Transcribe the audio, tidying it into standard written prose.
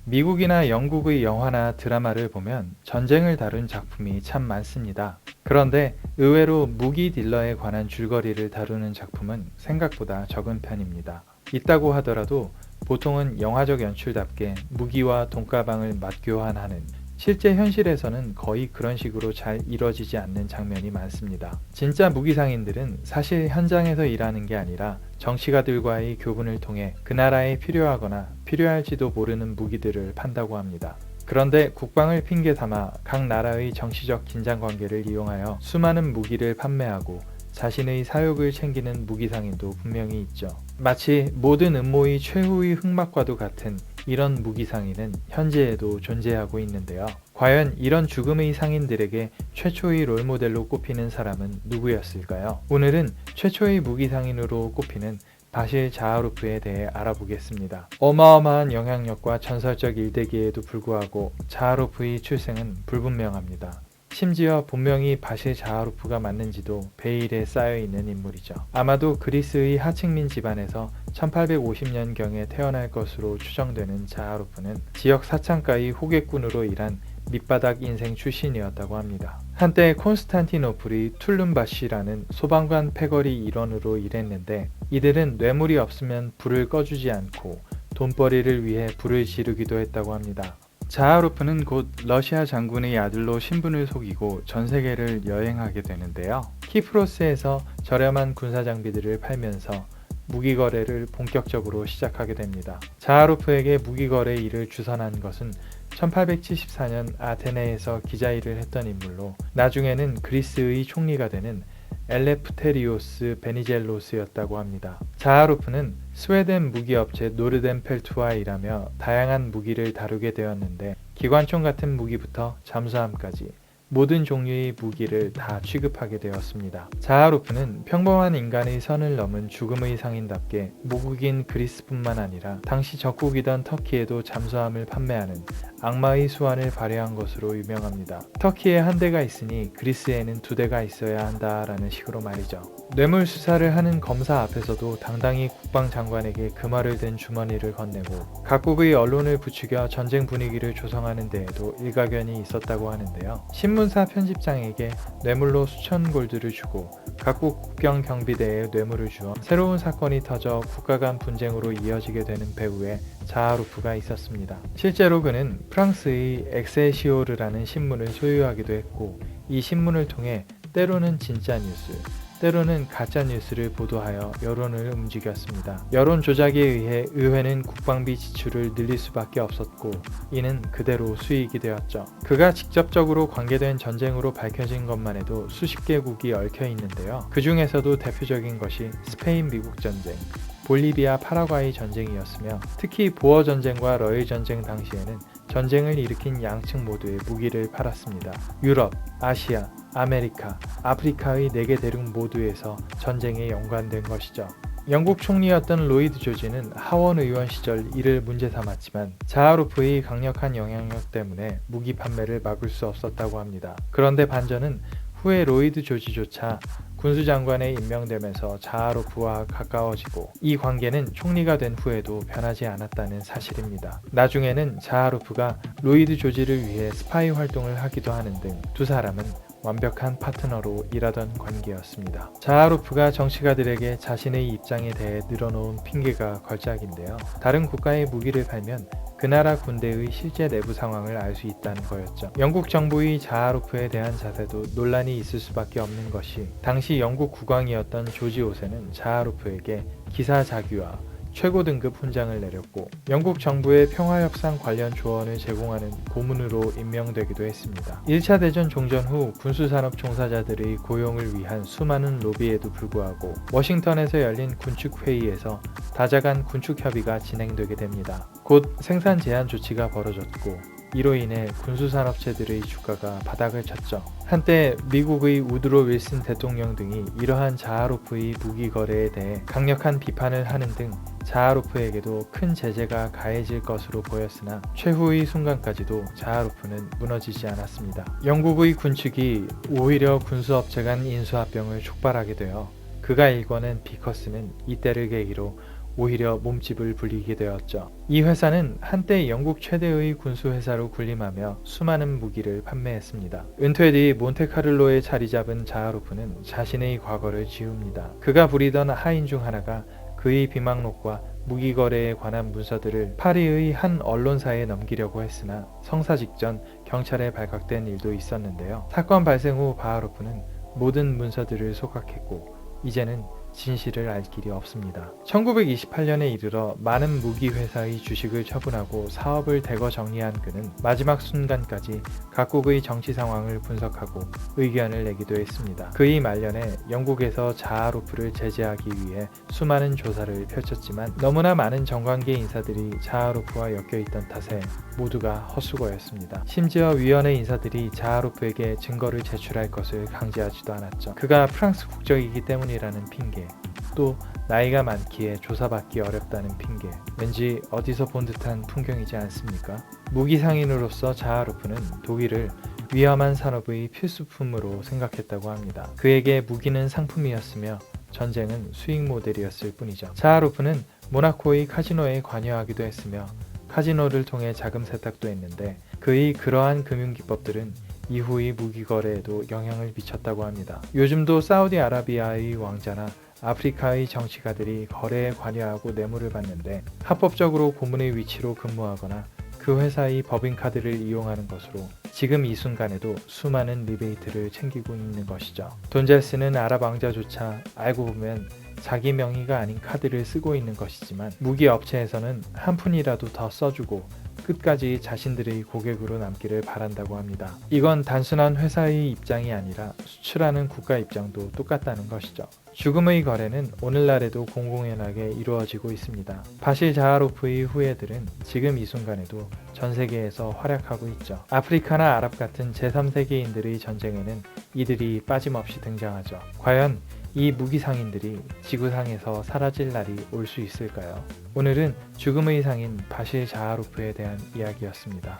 미국이나 영국의 영화나 드라마를 보면 전쟁을 다룬 작품이 참 많습니다. 그런데 의외로 무기 딜러에 관한 줄거리를 다루는 작품은 생각보다 적은 편입니다. 있다고 하더라도 보통은 영화적 연출답게 무기와 돈가방을 맞교환하는, 실제 현실에서는 거의 그런 식으로 잘 이뤄지지 않는 장면이 많습니다. 진짜 무기상인들은 사실 현장에서 일하는 게 아니라 정치가들과의 교분을 통해 그 나라에 필요하거나 필요할지도 모르는 무기들을 판다고 합니다. 그런데 국방을 핑계 삼아 각 나라의 정치적 긴장 관계를 이용하여 수많은 무기를 판매하고 자신의 사욕을 챙기는 무기상인도 분명히 있죠. 마치 모든 음모의 최후의 흑막과도 같은 이런 무기상인은 현재에도 존재하고 있는데요. 과연 이런 죽음의 상인들에게 최초의 롤모델로 꼽히는 사람은 누구였을까요? 오늘은 최초의 무기상인으로 꼽히는 바실 자하로프에 대해 알아보겠습니다. 어마어마한 영향력과 전설적 일대기에도 불구하고 자하로프의 출생은 불분명합니다. 심지어 본명이 바실 자하로프가 맞는지도 베일에 쌓여있는 인물이죠. 아마도 그리스의 하층민 집안에서 1850년경에 태어날 것으로 추정되는 자하로프는 지역 사창가의 호객꾼으로 일한 밑바닥 인생 출신이었다고 합니다. 한때 콘스탄티노플의 툴룸바시라는 소방관 패거리 일원으로 일했는데, 이들은 뇌물이 없으면 불을 꺼주지 않고 돈벌이를 위해 불을 지르기도 했다고 합니다. 자하로프는 곧 러시아 장군의 아들로 신분을 속이고 전 세계를 여행하게 되는데요. 키프로스에서 저렴한 군사 장비들을 팔면서 무기 거래를 본격적으로 시작하게 됩니다. 자하로프에게 무기 거래 일을 주선한 것은 1874년 아테네에서 기자일을 했던 인물로, 나중에는 그리스의 총리가 되는 엘레프테리오스 베니젤로스였다고 합니다. 자하로프는 스웨덴 무기업체 노르덴펠트와 일하며 다양한 무기를 다루게 되었는데, 기관총 같은 무기부터 잠수함까지 모든 종류의 무기를 다 취급하게 되었습니다. 자하로프는 평범한 인간의 선을 넘은 죽음의 상인답게 모국인 그리스뿐만 아니라 당시 적국이던 터키에도 잠수함을 판매하는 악마의 수완을 발휘한 것으로 유명합니다. 터키에 한 대가 있으니 그리스에는 두 대가 있어야 한다라는 식으로 말이죠. 뇌물 수사를 하는 검사 앞에서도 당당히 국방장관에게 금화를 든 주머니를 건네고, 각국의 언론을 부추겨 전쟁 분위기를 조성하는 데에도 일가견이 있었다고 하는데요. 신문사 편집장에게 뇌물로 수천 골드를 주고 각국 국경 경비대에 뇌물을 주어 새로운 사건이 터져 국가 간 분쟁으로 이어지게 되는 배후에 자하로프가 있었습니다. 실제로 그는 프랑스의 엑세시오르라는 신문을 소유하기도 했고, 이 신문을 통해 때로는 진짜 뉴스, 때로는 가짜 뉴스를 보도하여 여론을 움직였습니다. 여론 조작에 의해 의회는 국방비 지출을 늘릴 수밖에 없었고, 이는 그대로 수익이 되었죠. 그가 직접적으로 관계된 전쟁으로 밝혀진 것만 해도 수십 개국이 얽혀 있는데요. 그 중에서도 대표적인 것이 스페인 미국 전쟁, 볼리비아 파라과이 전쟁이었으며, 특히 보어 전쟁과 러일 전쟁 당시에는 전쟁을 일으킨 양측 모두에 무기를 팔았습니다. 유럽, 아시아, 아메리카, 아프리카의 4개 대륙 모두에서 전쟁에 연관된 것이죠. 영국 총리였던 로이드 조지는 하원 의원 시절 이를 문제 삼았지만 자하로프의 강력한 영향력 때문에 무기 판매를 막을 수 없었다고 합니다. 그런데 반전은 후에 로이드 조지조차 군수장관에 임명되면서 자하로프와 가까워지고, 이 관계는 총리가 된 후에도 변하지 않았다는 사실입니다. 나중에는 자하로프가 로이드 조지를 위해 스파이 활동을 하기도 하는 등 두 사람은 완벽한 파트너로 일하던 관계였습니다. 자하로프가 정치가들에게 자신의 입장에 대해 늘어놓은 핑계가 걸작인데요. 다른 국가의 무기를 팔면 그 나라 군대의 실제 내부 상황을 알 수 있다는 거였죠. 영국 정부의 자하로프에 대한 자세도 논란이 있을 수밖에 없는 것이, 당시 영국 국왕이었던 조지 5세는 자하로프에게 기사자규와 최고 등급 훈장을 내렸고, 영국 정부의 평화협상 관련 조언을 제공하는 고문으로 임명되기도 했습니다. 1차 대전 종전 후 군수산업 종사자들의 고용을 위한 수많은 로비에도 불구하고 워싱턴에서 열린 군축회의에서 다자간 군축협의가 진행되게 됩니다. 곧 생산 제한 조치가 벌어졌고, 이로 인해 군수산업체들의 주가가 바닥을 쳤죠. 한때 미국의 우드로 윌슨 대통령 등이 이러한 자하로프의 무기 거래에 대해 강력한 비판을 하는 등 자하로프에게도 큰 제재가 가해질 것으로 보였으나, 최후의 순간까지도 자하로프는 무너지지 않았습니다. 영국의 군축이 오히려 군수업체 간 인수합병을 촉발하게 되어 그가 일궈낸 비커스는 이때를 계기로 오히려 몸집을 불리게 되었죠. 이 회사는 한때 영국 최대의 군수 회사로 군림하며 수많은 무기를 판매했습니다. 은퇴 뒤 몬테카를로에 자리 잡은 자하로프는 자신의 과거를 지웁니다. 그가 부리던 하인 중 하나가 그의 비망록과 무기 거래에 관한 문서들을 파리의 한 언론사에 넘기려고 했으나 성사 직전 경찰에 발각된 일도 있었는데요. 사건 발생 후 바하로프는 모든 문서들을 소각했고 이제는 진실을 알 길이 없습니다. 1928년에 이르러 많은 무기 회사의 주식을 처분하고 사업을 대거 정리한 그는 마지막 순간까지 각국의 정치 상황을 분석하고 의견을 내기도 했습니다. 그의 말년에 영국에서 자하로프를 제재하기 위해 수많은 조사를 펼쳤지만 너무나 많은 정관계 인사들이 자하로프와 엮여있던 탓에 모두가 헛수고였습니다. 심지어 위원회 인사들이 자하로프에게 증거를 제출할 것을 강제하지도 않았죠. 그가 프랑스 국적이기 때문이라는 핑계, 또 나이가 많기에 조사받기 어렵다는 핑계, 왠지 어디서 본 듯한 풍경이지 않습니까? 무기 상인으로서 자하로프는 독일을 위험한 산업의 필수품으로 생각했다고 합니다. 그에게 무기는 상품이었으며 전쟁은 수익 모델이었을 뿐이죠. 자하로프는 모나코의 카지노에 관여하기도 했으며 카지노를 통해 자금 세탁도 했는데 그의 그러한 금융기법들은 이후의 무기 거래에도 영향을 미쳤다고 합니다. 요즘도 사우디아라비아의 왕자나 아프리카의 정치가들이 거래에 관여하고 뇌물을 받는데 합법적으로 고문의 위치로 근무하거나 그 회사의 법인카드를 이용하는 것으로 지금 이 순간에도 수많은 리베이트를 챙기고 있는 것이죠. 돈 잘 쓰는 아랍 왕자조차 알고 보면 자기 명의가 아닌 카드를 쓰고 있는 것이지만 무기 업체에서는 한 푼이라도 더 써주고 끝까지 자신들의 고객으로 남기를 바란다고 합니다. 이건 단순한 회사의 입장이 아니라 수출하는 국가 입장도 똑같다는 것이죠. 죽음의 거래는 오늘날에도 공공연하게 이루어지고 있습니다. 바실 자하로프의 후예들은 지금 이 순간에도 전 세계에서 활약하고 있죠. 아프리카나 아랍 같은 제3세계인들의 전쟁에는 이들이 빠짐없이 등장하죠. 과연 이 무기 상인들이 지구상에서 사라질 날이 올 수 있을까요? 오늘은 죽음의 상인 바실 자하로프에 대한 이야기였습니다.